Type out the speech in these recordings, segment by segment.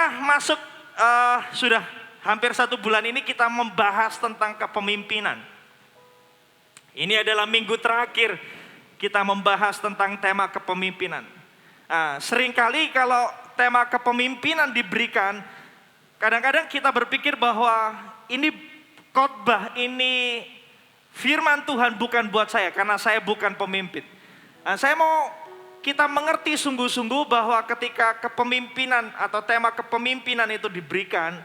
Kita masuk sudah hampir 1 bulan ini kita membahas tentang kepemimpinan. Ini adalah minggu terakhir kita membahas tentang tema kepemimpinan. Seringkali kalau tema kepemimpinan diberikan, kadang-kadang kita berpikir bahwa ini khotbah, ini firman Tuhan bukan buat saya karena saya bukan pemimpin. Saya mau kita mengerti sungguh-sungguh bahwa ketika kepemimpinan atau tema kepemimpinan itu diberikan,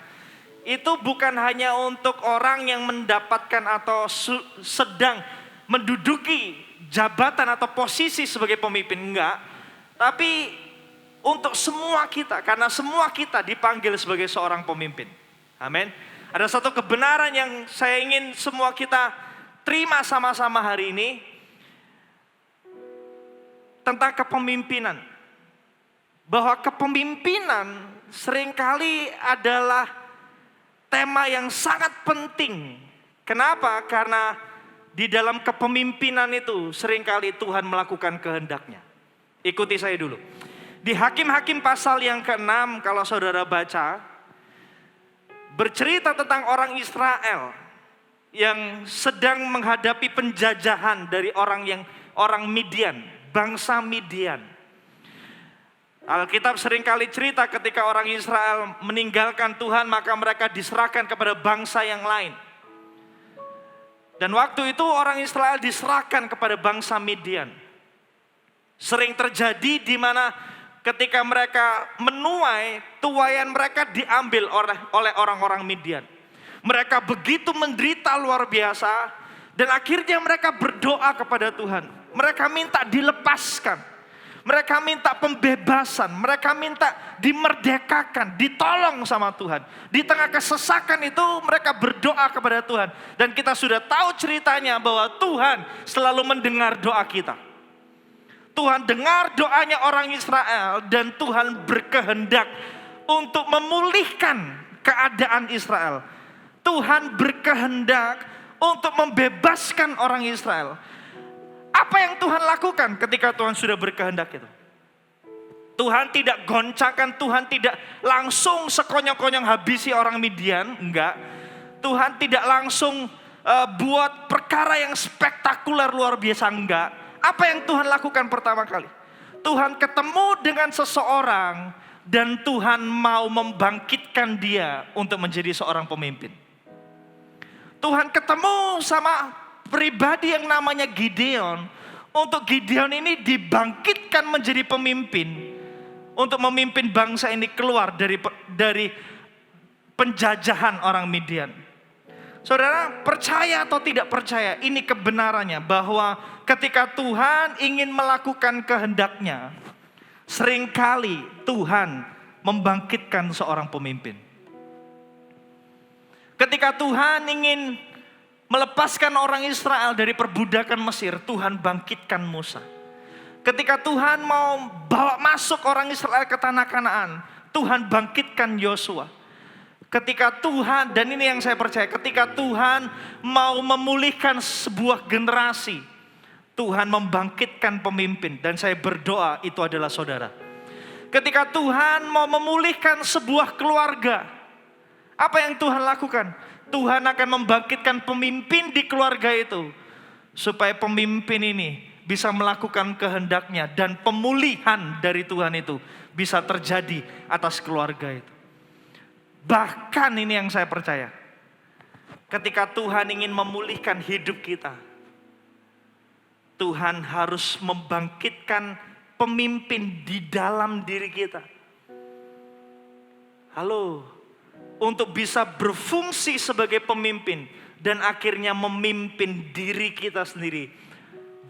itu bukan hanya untuk orang yang mendapatkan atau sedang menduduki jabatan atau posisi sebagai pemimpin, enggak. Tapi untuk semua kita, karena semua kita dipanggil sebagai seorang pemimpin. Amin. Ada satu kebenaran yang saya ingin semua kita terima sama-sama hari ini, tentang kepemimpinan. Bahwa kepemimpinan seringkali adalah tema yang sangat penting. Kenapa? Karena di dalam kepemimpinan itu seringkali Tuhan melakukan kehendak-Nya. Ikuti saya dulu. Di Hakim-Hakim pasal yang ke-6 kalau saudara baca, bercerita tentang orang Israel yang sedang menghadapi penjajahan dari orang Midian. Bangsa Midian. Alkitab seringkali cerita ketika orang Israel meninggalkan Tuhan, maka mereka diserahkan kepada bangsa yang lain. Dan waktu itu orang Israel diserahkan kepada bangsa Midian. Sering terjadi di mana ketika mereka menuai, tuaian mereka diambil oleh orang-orang Midian. Mereka begitu menderita luar biasa, dan akhirnya mereka berdoa kepada Tuhan. Mereka minta dilepaskan. Mereka minta pembebasan. Mereka minta dimerdekakan, ditolong sama Tuhan. Di tengah kesesakan itu mereka berdoa kepada Tuhan. Dan kita sudah tahu ceritanya bahwa Tuhan selalu mendengar doa kita. Tuhan dengar doanya orang Israel dan Tuhan berkehendak untuk memulihkan keadaan Israel. Tuhan berkehendak untuk membebaskan orang Israel. Apa yang Tuhan lakukan ketika Tuhan sudah berkehendak itu? Tuhan tidak goncangkan, Tuhan tidak langsung sekonyong-konyong habisi orang Midian, enggak. Tuhan tidak langsung buat perkara yang spektakuler luar biasa, enggak. Apa yang Tuhan lakukan pertama kali? Tuhan ketemu dengan seseorang dan Tuhan mau membangkitkan dia untuk menjadi seorang pemimpin. Tuhan ketemu sama pribadi yang namanya Gideon. Untuk Gideon ini dibangkitkan menjadi pemimpin. Untuk memimpin bangsa ini keluar dari penjajahan orang Midian. Saudara, percaya atau tidak percaya, ini kebenarannya bahwa ketika Tuhan ingin melakukan kehendak-Nya, seringkali Tuhan membangkitkan seorang pemimpin. Ketika Tuhan ingin melepaskan orang Israel dari perbudakan Mesir, Tuhan bangkitkan Musa. Ketika Tuhan mau bawa masuk orang Israel ke tanah Kanaan, Tuhan bangkitkan Yosua. Ketika Tuhan, dan ini yang saya percaya, ketika Tuhan mau memulihkan sebuah generasi, Tuhan membangkitkan pemimpin. Dan saya berdoa itu adalah saudara. Ketika Tuhan mau memulihkan sebuah keluarga, apa yang Tuhan lakukan? Tuhan akan membangkitkan pemimpin di keluarga itu. Supaya pemimpin ini bisa melakukan kehendak-Nya. Dan pemulihan dari Tuhan itu bisa terjadi atas keluarga itu. Bahkan ini yang saya percaya. Ketika Tuhan ingin memulihkan hidup kita, Tuhan harus membangkitkan pemimpin di dalam diri kita. Halo. Untuk bisa berfungsi sebagai pemimpin dan akhirnya memimpin diri kita sendiri,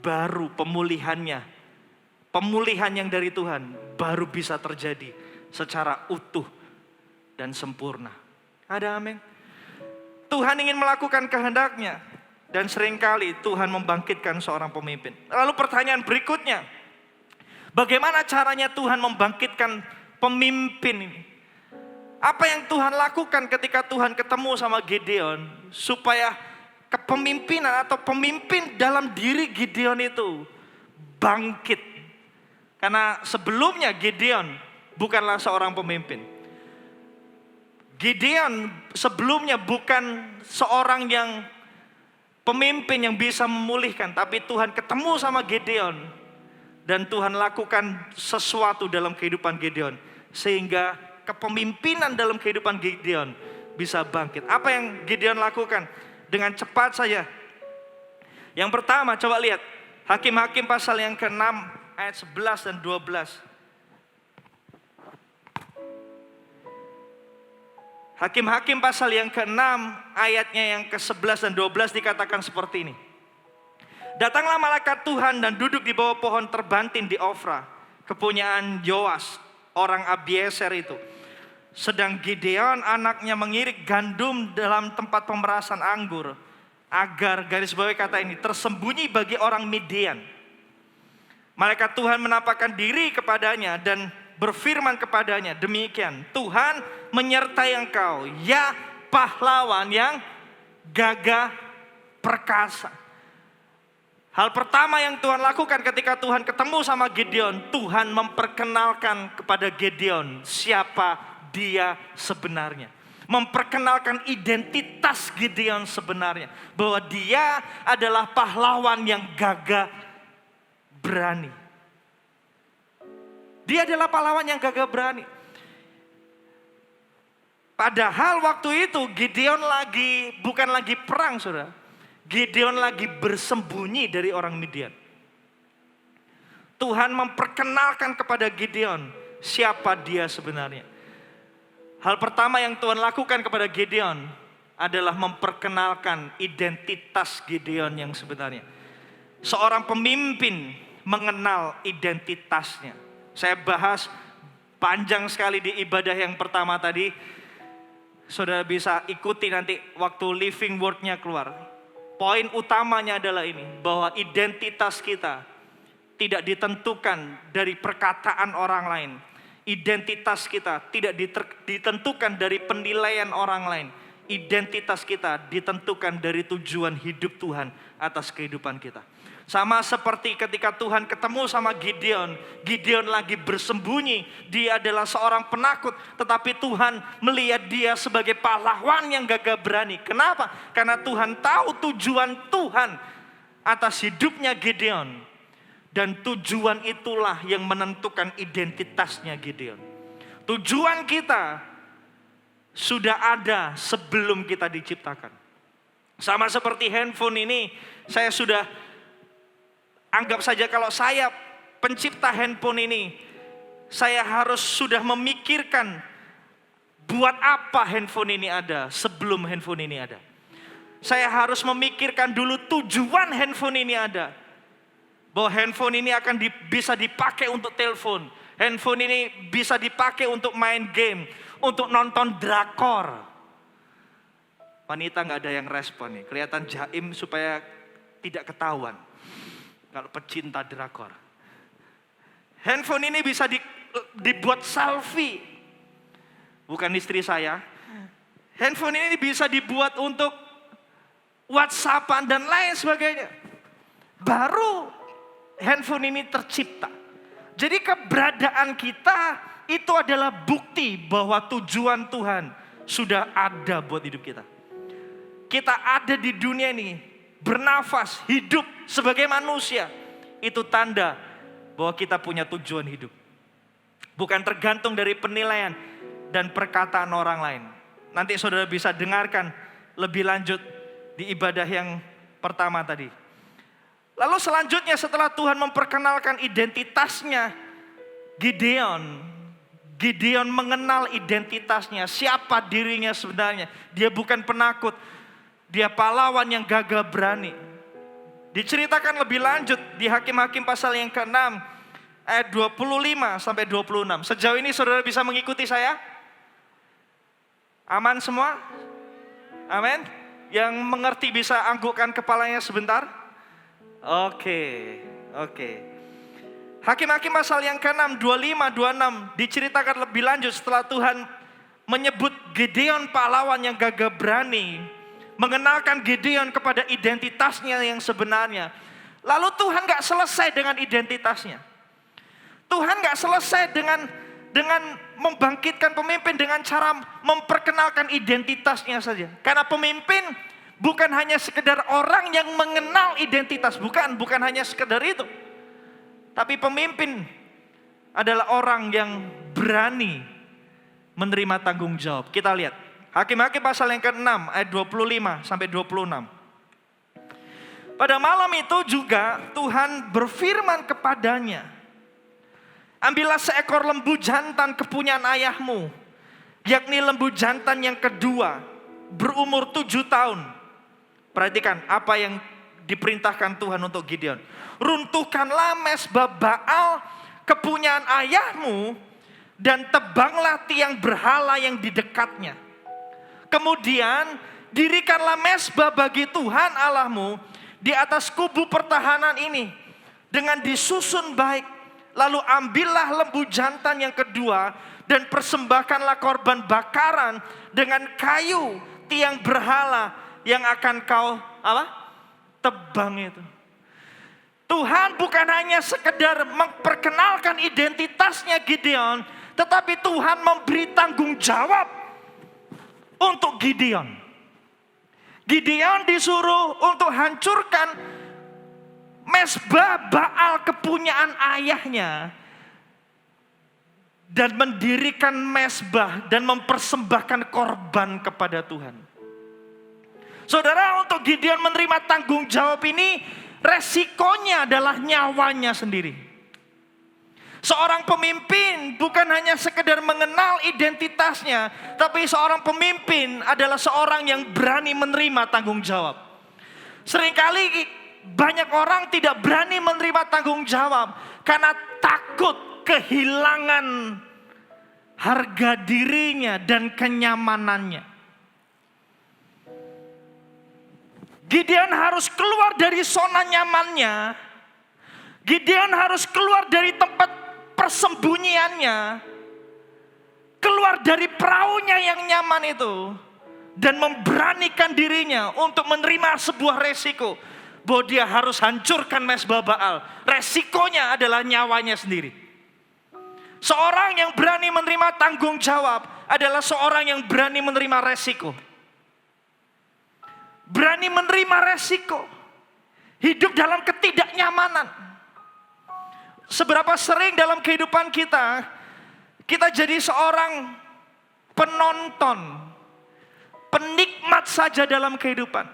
baru pemulihan yang dari Tuhan baru bisa terjadi secara utuh dan sempurna. Ada amin. Tuhan ingin melakukan kehendak-Nya dan seringkali Tuhan membangkitkan seorang pemimpin. Lalu pertanyaan berikutnya, bagaimana caranya Tuhan membangkitkan pemimpin ini? Apa yang Tuhan lakukan ketika Tuhan ketemu sama Gideon supaya kepemimpinan atau pemimpin dalam diri Gideon itu bangkit? Karena sebelumnya Gideon bukanlah seorang pemimpin. Gideon sebelumnya bukan seorang yang pemimpin yang bisa memulihkan, tapi Tuhan ketemu sama Gideon dan Tuhan lakukan sesuatu dalam kehidupan Gideon sehingga kepemimpinan dalam kehidupan Gideon bisa bangkit. Apa yang Gideon lakukan? Dengan cepat saja. Yang pertama, coba lihat Hakim-Hakim pasal yang ke-6 ayat 11 dan 12. Hakim-Hakim pasal yang ke-6 ayatnya yang ke-11 dan 12 dikatakan seperti ini. Datanglah malaikat Tuhan dan duduk di bawah pohon terbantin di Ofra, kepunyaan Yoas, orang Abiezer itu. Sedang Gideon anaknya mengirik gandum dalam tempat pemerasan anggur, agar, garis bawahi kata ini, tersembunyi bagi orang Midian. Malaikat Tuhan menampakkan diri kepadanya dan berfirman kepadanya, demikian, Tuhan menyertai engkau, ya pahlawan yang gagah perkasa. Hal pertama yang Tuhan lakukan ketika Tuhan ketemu sama Gideon, Tuhan memperkenalkan kepada Gideon siapa dia sebenarnya. Memperkenalkan identitas Gideon sebenarnya, bahwa dia adalah pahlawan yang gagah berani. Dia adalah pahlawan yang gagah berani. Padahal waktu itu Gideon bukan lagi perang, saudara. Gideon lagi bersembunyi dari orang Midian. Tuhan memperkenalkan kepada Gideon siapa dia sebenarnya. Hal pertama yang Tuhan lakukan kepada Gideon adalah memperkenalkan identitas Gideon yang sebenarnya. Seorang pemimpin mengenal identitasnya. Saya bahas panjang sekali di ibadah yang pertama tadi. Saudara bisa ikuti nanti waktu living word-nya keluar. Poin utamanya adalah ini, bahwa identitas kita tidak ditentukan dari perkataan orang lain. Identitas kita tidak ditentukan dari penilaian orang lain. Identitas kita ditentukan dari tujuan hidup Tuhan atas kehidupan kita. Sama seperti ketika Tuhan ketemu sama Gideon. Gideon lagi bersembunyi. Dia adalah seorang penakut. Tetapi Tuhan melihat dia sebagai pahlawan yang gagah berani. Kenapa? Karena Tuhan tahu tujuan Tuhan atas hidupnya Gideon. Dan tujuan itulah yang menentukan identitasnya Gideon. Tujuan kita sudah ada sebelum kita diciptakan. Sama seperti handphone ini, saya sudah anggap saja kalau saya pencipta handphone ini, saya harus sudah memikirkan buat apa handphone ini ada sebelum handphone ini ada. Saya harus memikirkan dulu tujuan handphone ini ada. Bahwa handphone ini akan bisa dipakai untuk telepon. Handphone ini bisa dipakai untuk main game, untuk nonton drakor. Wanita gak ada yang respon nih, kelihatan jaim supaya tidak ketahuan. Kalau pecinta drakor. Handphone ini bisa dibuat selfie. Bukan istri saya. Handphone ini bisa dibuat untuk WhatsAppan dan lain sebagainya. Baru handphone ini tercipta. Jadi keberadaan kita itu adalah bukti bahwa tujuan Tuhan sudah ada buat hidup kita. Kita ada di dunia ini, bernafas, hidup sebagai manusia. Itu tanda bahwa kita punya tujuan hidup. Bukan tergantung dari penilaian dan perkataan orang lain. Nanti saudara bisa dengarkan lebih lanjut di ibadah yang pertama tadi. Lalu selanjutnya setelah Tuhan memperkenalkan identitasnya Gideon mengenal identitasnya, siapa dirinya sebenarnya. Dia bukan penakut, dia pahlawan yang gagah berani. Diceritakan lebih lanjut di Hakim-Hakim pasal yang ke-6 ayat 25 sampai 26. Sejauh ini saudara bisa mengikuti saya? Aman semua? Amin. Yang mengerti bisa anggukkan kepalanya sebentar. Oke. Hakim-Hakim pasal yang ke-6 25-26 diceritakan lebih lanjut setelah Tuhan menyebut Gideon pahlawan yang gagah berani, mengenalkan Gideon kepada identitasnya yang sebenarnya. Lalu Tuhan gak selesai dengan identitasnya. Tuhan gak selesai dengan dengan membangkitkan pemimpin dengan cara memperkenalkan identitasnya saja. Karena pemimpin bukan hanya sekedar orang yang mengenal identitas, bukan hanya sekedar itu. Tapi pemimpin adalah orang yang berani menerima tanggung jawab. Kita lihat Hakim-Hakim pasal yang ke-6 ayat 25 sampai 26. Pada malam itu juga Tuhan berfirman kepadanya, ambillah seekor lembu jantan kepunyaan ayahmu, yakni lembu jantan yang kedua, berumur 7 tahun. Perhatikan apa yang diperintahkan Tuhan untuk Gideon. Runtuhkanlah mezbah Baal kepunyaan ayahmu dan tebanglah tiang berhala yang di dekatnya. Kemudian dirikanlah mezbah bagi Tuhan Allahmu di atas kubu pertahanan ini dengan disusun baik. Lalu ambillah lembu jantan yang kedua dan persembahkanlah korban bakaran dengan kayu tiang berhala yang akan kau tebang itu. Tuhan bukan hanya sekedar memperkenalkan identitasnya Gideon, tetapi Tuhan memberi tanggung jawab untuk Gideon. Gideon disuruh untuk hancurkan mezbah Baal kepunyaan ayahnya dan mendirikan mezbah dan mempersembahkan korban kepada Tuhan. Saudara, untuk Gideon menerima tanggung jawab ini, resikonya adalah nyawanya sendiri. Seorang pemimpin bukan hanya sekedar mengenal identitasnya, tapi seorang pemimpin adalah seorang yang berani menerima tanggung jawab. Seringkali banyak orang tidak berani menerima tanggung jawab karena takut kehilangan harga dirinya dan kenyamanannya. Gideon harus keluar dari zona nyamannya. Gideon harus keluar dari tempat persembunyiannya. Keluar dari perahunya yang nyaman itu. Dan memberanikan dirinya untuk menerima sebuah resiko. Bahwa dia harus hancurkan mezbah Baal. Resikonya adalah nyawanya sendiri. Seorang yang berani menerima tanggung jawab adalah seorang yang berani menerima resiko. Berani menerima resiko. Hidup dalam ketidaknyamanan. Seberapa sering dalam kehidupan kita, kita jadi seorang penonton, penikmat saja dalam kehidupan.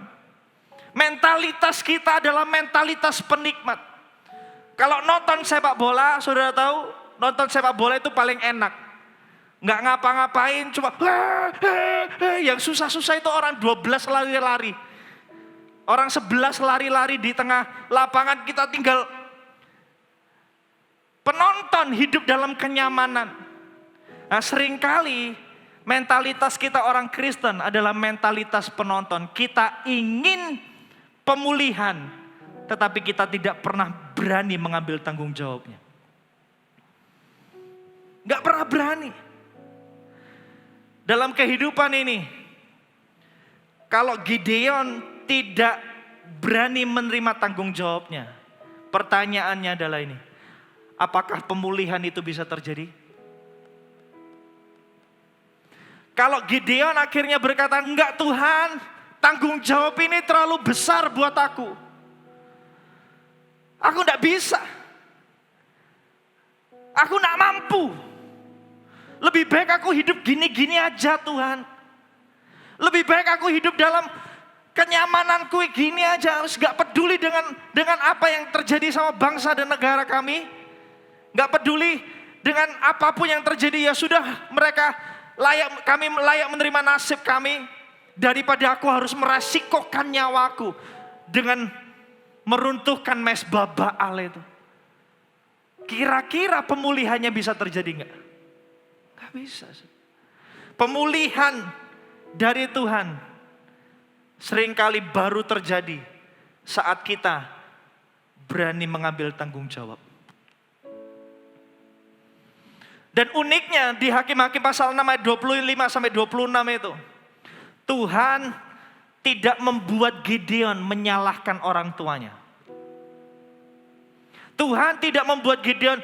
Mentalitas kita adalah mentalitas penikmat. Kalau nonton sepak bola, saudara tahu, nonton sepak bola itu paling enak. Nggak ngapa-ngapain, cuma yang susah-susah itu orang 12 lari-lari. Orang 11 lari-lari di tengah lapangan, kita tinggal penonton hidup dalam kenyamanan. Nah, seringkali mentalitas kita orang Kristen adalah mentalitas penonton. Kita ingin pemulihan, tetapi kita tidak pernah berani mengambil tanggung jawabnya. Gak pernah berani. Dalam kehidupan ini, kalau Gideon tidak berani menerima tanggung jawabnya, pertanyaannya adalah ini: apakah pemulihan itu bisa terjadi? Kalau Gideon akhirnya berkata, enggak Tuhan, tanggung jawab ini terlalu besar buat aku. Aku enggak bisa. Aku enggak mampu. Lebih baik aku hidup gini-gini aja Tuhan. Lebih baik aku hidup dalam kenyamananku gini aja, harus gak peduli dengan apa yang terjadi sama bangsa dan negara kami. Gak peduli dengan apapun yang terjadi, ya sudah, kami layak menerima nasib kami. Daripada aku harus meresikokan nyawaku dengan meruntuhkan mezbah Baal itu. Kira-kira pemulihannya bisa terjadi gak? Gak bisa. Pemulihan dari Tuhan seringkali baru terjadi saat kita berani mengambil tanggung jawab. Dan uniknya di Hakim-Hakim pasal 6 ayat 25 sampai 26 itu, Tuhan tidak membuat Gideon menyalahkan orang tuanya. Tuhan tidak membuat Gideon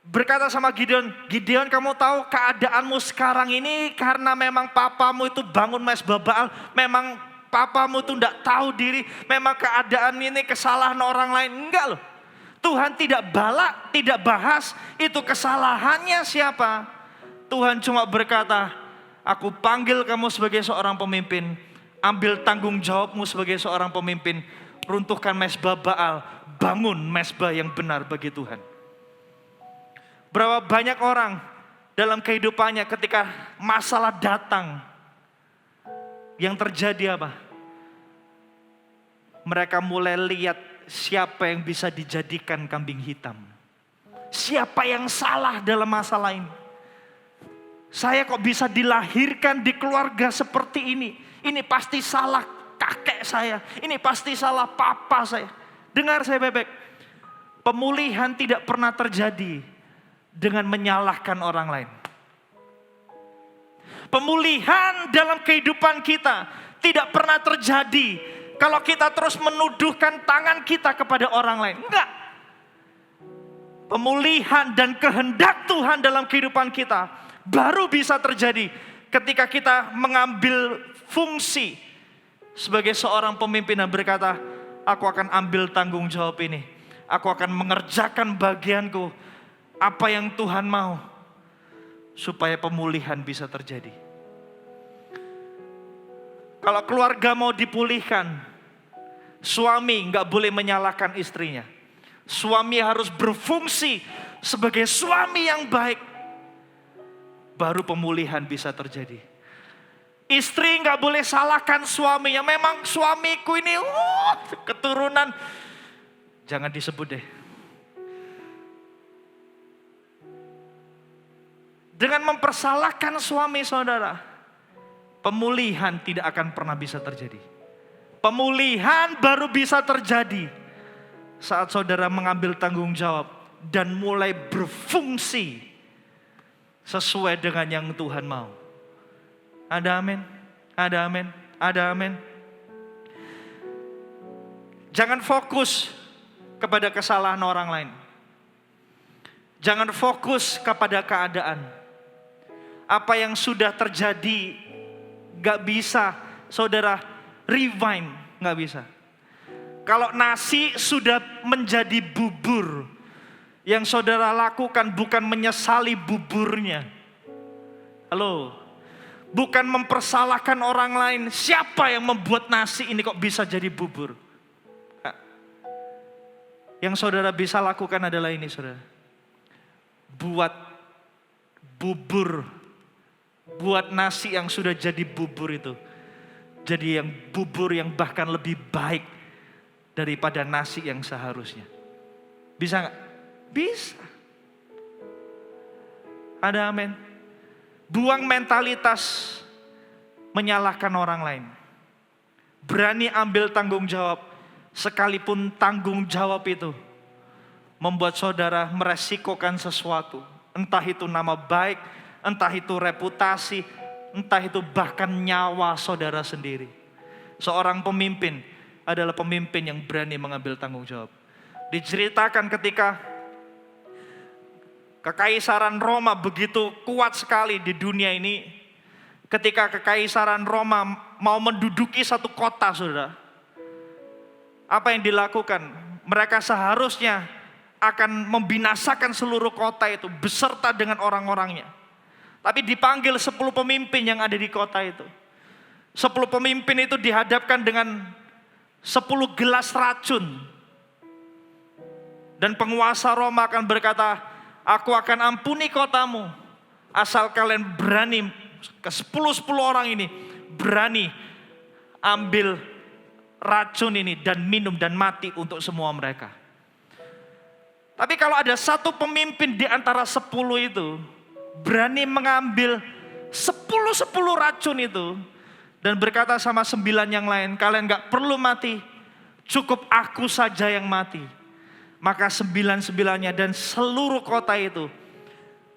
berkata sama Gideon, Gideon kamu tahu keadaanmu sekarang ini karena memang papamu itu bangun mesbah Baal, memang papamu itu tidak tahu diri, memang keadaan ini kesalahan orang lain. Enggak loh. Tuhan tidak bahas itu kesalahannya siapa. Tuhan cuma berkata, aku panggil kamu sebagai seorang pemimpin, ambil tanggung jawabmu sebagai seorang pemimpin, runtuhkan mesbah Baal, bangun mesbah yang benar bagi Tuhan. Berapa banyak orang dalam kehidupannya ketika masalah datang, yang terjadi apa? Mereka mulai lihat siapa yang bisa dijadikan kambing hitam. Siapa yang salah dalam masalah ini? Saya kok bisa dilahirkan di keluarga seperti ini? Ini pasti salah kakek saya. Ini pasti salah papa saya. Dengar saya bebek. Pemulihan tidak pernah terjadi dengan menyalahkan orang lain. Pemulihan dalam kehidupan kita tidak pernah terjadi kalau kita terus menuduhkan tangan kita kepada orang lain. Enggak. Pemulihan dan kehendak Tuhan dalam kehidupan kita baru bisa terjadi ketika kita mengambil fungsi sebagai seorang pemimpin dan berkata, aku akan ambil tanggung jawab ini. Aku akan mengerjakan bagianku. Apa yang Tuhan mau supaya pemulihan bisa terjadi. Kalau keluarga mau dipulihkan, suami nggak boleh menyalahkan istrinya. Suami harus berfungsi sebagai suami yang baik. Baru pemulihan bisa terjadi. Istri nggak boleh salahkan suaminya. Memang suamiku ini keturunan. Jangan disebut deh. Dengan mempersalahkan suami saudara, pemulihan tidak akan pernah bisa terjadi. Pemulihan baru bisa terjadi saat saudara mengambil tanggung jawab dan mulai berfungsi sesuai dengan yang Tuhan mau. Ada amin? Ada amin? Ada amin? Jangan fokus kepada kesalahan orang lain. Jangan fokus kepada keadaan. Apa yang sudah terjadi gak bisa saudara rewind, gak bisa. Kalau nasi sudah menjadi bubur, yang saudara lakukan bukan menyesali buburnya. Halo, bukan mempersalahkan orang lain. Siapa yang membuat nasi ini kok bisa jadi bubur? Yang saudara bisa lakukan adalah ini saudara. Buat bubur, buat nasi yang sudah jadi bubur itu. Jadi yang bubur yang bahkan lebih baik daripada nasi yang seharusnya. Bisa gak? Bisa. Ada amin. Buang mentalitas menyalahkan orang lain. Berani ambil tanggung jawab. Sekalipun tanggung jawab itu membuat saudara meresikokan sesuatu. Entah itu nama baik, entah itu reputasi, entah itu bahkan nyawa saudara sendiri. Seorang pemimpin adalah pemimpin yang berani mengambil tanggung jawab. Diceritakan ketika Kekaisaran Roma begitu kuat sekali di dunia ini. Ketika Kekaisaran Roma mau menduduki satu kota saudara. Apa yang dilakukan? Mereka seharusnya akan membinasakan seluruh kota itu beserta dengan orang-orangnya. Tapi dipanggil 10 pemimpin yang ada di kota itu. 10 pemimpin itu dihadapkan dengan 10 gelas racun. Dan penguasa Roma akan berkata, aku akan ampuni kotamu. Asal kalian berani, ke 10 orang ini berani ambil racun ini dan minum dan mati untuk semua mereka. Tapi kalau ada satu pemimpin di antara 10 itu berani mengambil 10 racun itu dan berkata sama 9 yang lain, kalian gak perlu mati, cukup aku saja yang mati. Maka 9-9-nya dan seluruh kota itu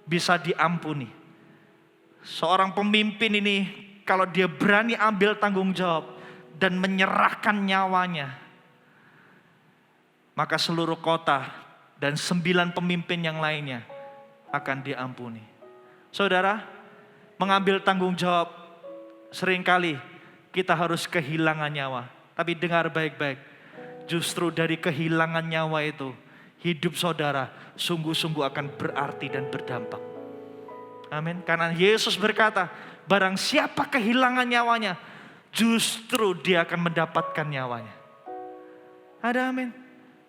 bisa diampuni. Seorang pemimpin ini kalau dia berani ambil tanggung jawab dan menyerahkan nyawanya, maka seluruh kota dan 9 pemimpin yang lainnya akan diampuni. Saudara, mengambil tanggung jawab seringkali kita harus kehilangan nyawa. Tapi dengar baik-baik, justru dari kehilangan nyawa itu, hidup saudara sungguh-sungguh akan berarti dan berdampak. Amin. Karena Yesus berkata, barang siapa kehilangan nyawanya, justru dia akan mendapatkan nyawanya. Ada amin.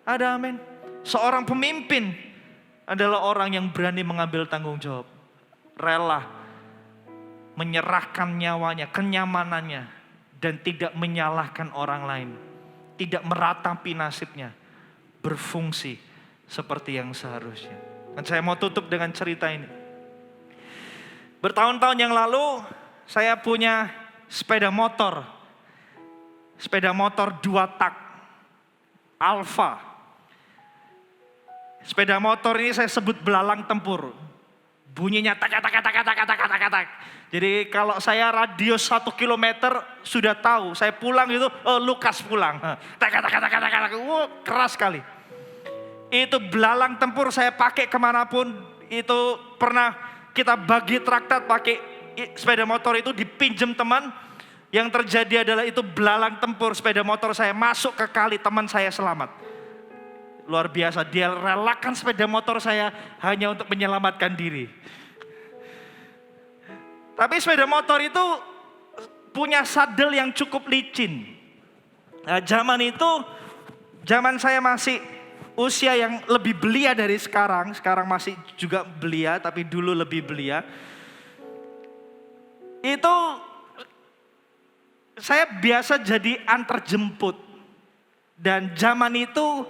Ada amin. Seorang pemimpin adalah orang yang berani mengambil tanggung jawab. Rela menyerahkan nyawanya, kenyamanannya. Dan tidak menyalahkan orang lain. Tidak meratapi nasibnya. Berfungsi seperti yang seharusnya. Dan saya mau tutup dengan cerita ini. Bertahun-tahun yang lalu saya punya sepeda motor. Sepeda motor 2 tak. Alfa. Sepeda motor ini saya sebut belalang tempur. Bunyinya tak tak tak tak tak tak tak tak tak. Jadi kalau saya radius 1 kilometer sudah tahu. Saya pulang itu, oh Lukas pulang. Tak tak tak tak tak tak. Keras sekali. Itu belalang tempur saya pakai kemanapun. Itu pernah kita bagi traktat pakai sepeda motor itu dipinjam teman. Yang terjadi adalah itu belalang tempur sepeda motor saya masuk ke kali, teman saya selamat. Luar biasa, dia relakan sepeda motor saya hanya untuk menyelamatkan diri. Tapi sepeda motor itu punya sadel yang cukup licin. Nah, zaman saya masih usia yang lebih belia dari sekarang. Sekarang masih juga belia, tapi dulu lebih belia. Itu saya biasa jadi antar jemput. Dan zaman itu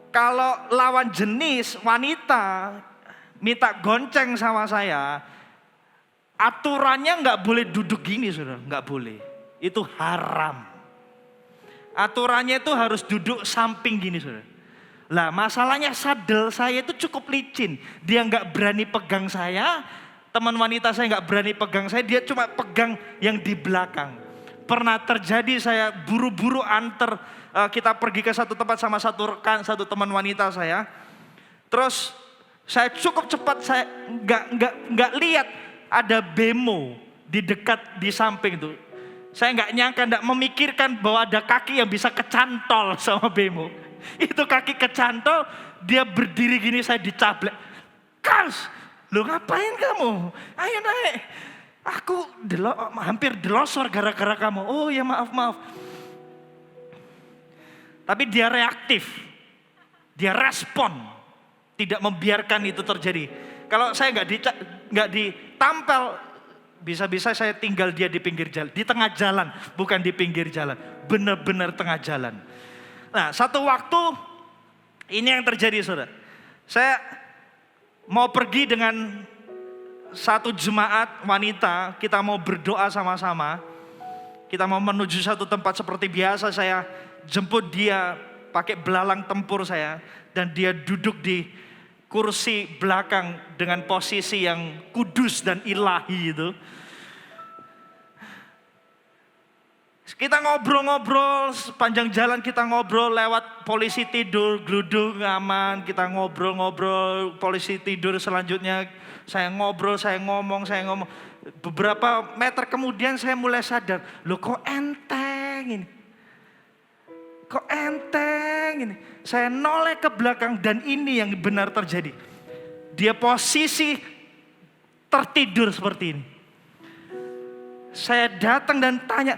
kalau lawan jenis wanita minta gonceng sama saya, aturannya nggak boleh duduk gini, saudara, nggak boleh. Itu haram. Aturannya itu harus duduk samping gini, saudara. Lah masalahnya sadel saya itu cukup licin. Dia nggak berani pegang saya, teman wanita saya nggak berani pegang saya, dia cuma pegang yang di belakang. Pernah terjadi saya buru-buru antar, kita pergi ke satu tempat sama satu rekan, satu teman wanita saya. Terus saya cukup cepat, saya nggak lihat ada bemo di dekat di samping itu. Saya nggak nyangka, nggak memikirkan bahwa ada kaki yang bisa kecantol sama bemo. Itu kaki kecantol, dia berdiri gini, saya dicablek. Kals, lu ngapain kamu? Ayo naik. Aku hampir delosor gara-gara kamu. Oh ya maaf. Tapi dia reaktif. Dia respon. Tidak membiarkan itu terjadi. Kalau saya nggak ditampel, bisa-bisa saya tinggal dia di pinggir jalan. Di tengah jalan, bukan di pinggir jalan. Benar-benar tengah jalan. Nah, satu waktu ini yang terjadi, saudara. Saya mau pergi dengan satu jemaat wanita, kita mau berdoa sama-sama. Kita mau menuju satu tempat seperti biasa, saya jemput dia pakai belalang tempur saya. Dan dia duduk di kursi belakang dengan posisi yang kudus dan ilahi itu. Kita ngobrol-ngobrol, sepanjang jalan kita ngobrol, lewat polisi tidur, gludung aman, kita ngobrol-ngobrol, polisi tidur selanjutnya, saya ngobrol, saya ngomong. Beberapa meter kemudian saya mulai sadar, loh kok enteng ini? Kok enteng ini? Saya noleh ke belakang dan ini yang benar terjadi. Dia posisi tertidur seperti ini. Saya datang dan tanya,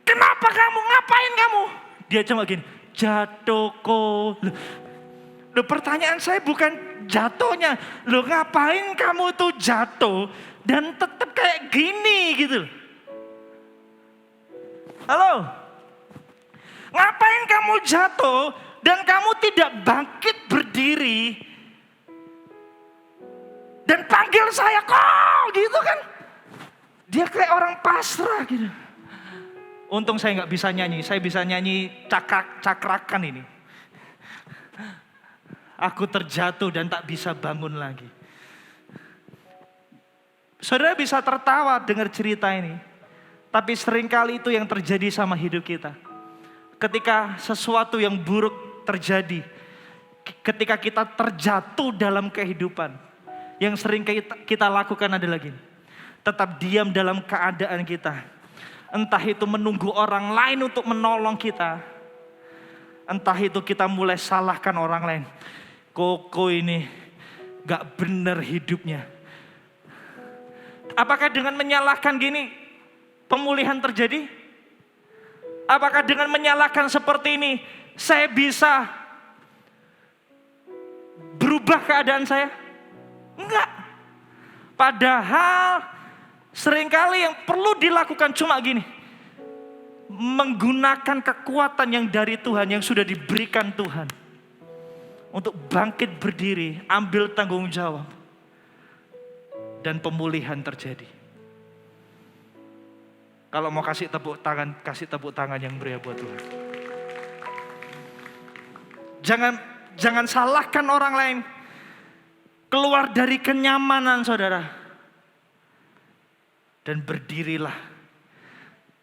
kenapa kamu? Ngapain kamu? Dia cuma gini, jatuh kok. Loh, pertanyaan saya bukan jatuhnya. Loh, ngapain kamu tuh jatuh dan tetap kayak gini gitu. Halo? Ngapain kamu jatuh dan kamu tidak bangkit berdiri dan panggil saya kok gitu kan? Dia kayak orang pasrah gitu. Untung saya nggak bisa nyanyi, saya bisa nyanyi cakrakan ini. Aku terjatuh dan tak bisa bangun lagi. Saudara bisa tertawa dengar cerita ini. Tapi seringkali itu yang terjadi sama hidup kita. Ketika sesuatu yang buruk terjadi. Ketika kita terjatuh dalam kehidupan. yang sering kita lakukan adalah gini. Tetap diam dalam keadaan kita. Entah itu menunggu orang lain untuk menolong kita. Entah itu kita mulai salahkan orang lain. Koko ini gak benar hidupnya. Apakah dengan menyalahkan gini pemulihan terjadi? Apakah dengan menyalahkan seperti ini saya bisa berubah keadaan saya? Enggak. Padahal seringkali yang perlu dilakukan cuma gini. Menggunakan kekuatan yang dari Tuhan, yang sudah diberikan Tuhan. Untuk bangkit berdiri, ambil tanggung jawab. Dan pemulihan terjadi. Kalau mau kasih tepuk tangan yang meriah buat Tuhan. Jangan salahkan orang lain. Keluar dari kenyamanan saudara. Dan berdirilah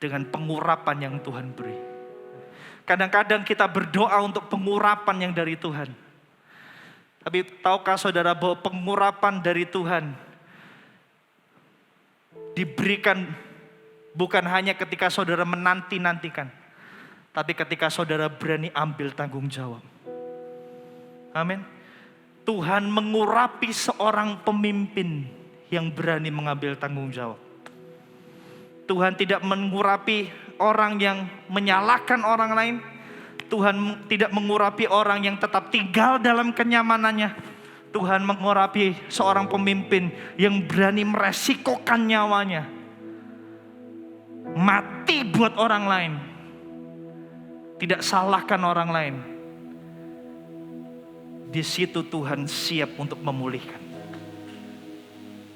dengan pengurapan yang Tuhan beri. Kadang-kadang kita berdoa untuk pengurapan yang dari Tuhan. Tapi tahukah saudara bahwa pengurapan dari Tuhan diberikan bukan hanya ketika saudara menanti-nantikan. Tapi ketika saudara berani ambil tanggung jawab. Amin. Tuhan mengurapi seorang pemimpin yang berani mengambil tanggung jawab. Tuhan tidak mengurapi orang yang menyalahkan orang lain. Tuhan tidak mengurapi orang yang tetap tinggal dalam kenyamanannya. Tuhan mengurapi seorang pemimpin yang berani meresikokan nyawanya. Mati buat orang lain. Tidak salahkan orang lain. Di situ Tuhan siap untuk memulihkan.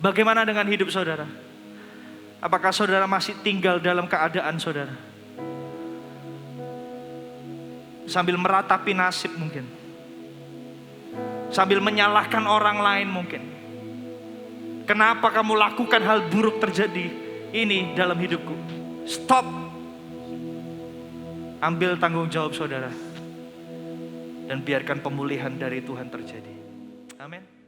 Bagaimana dengan hidup saudara? Apakah saudara masih tinggal dalam keadaan saudara? Sambil meratapi nasib mungkin. Sambil menyalahkan orang lain mungkin. Kenapa kamu lakukan hal buruk terjadi ini dalam hidupku? Stop. Ambil tanggung jawab saudara. Dan biarkan pemulihan dari Tuhan terjadi. Amin.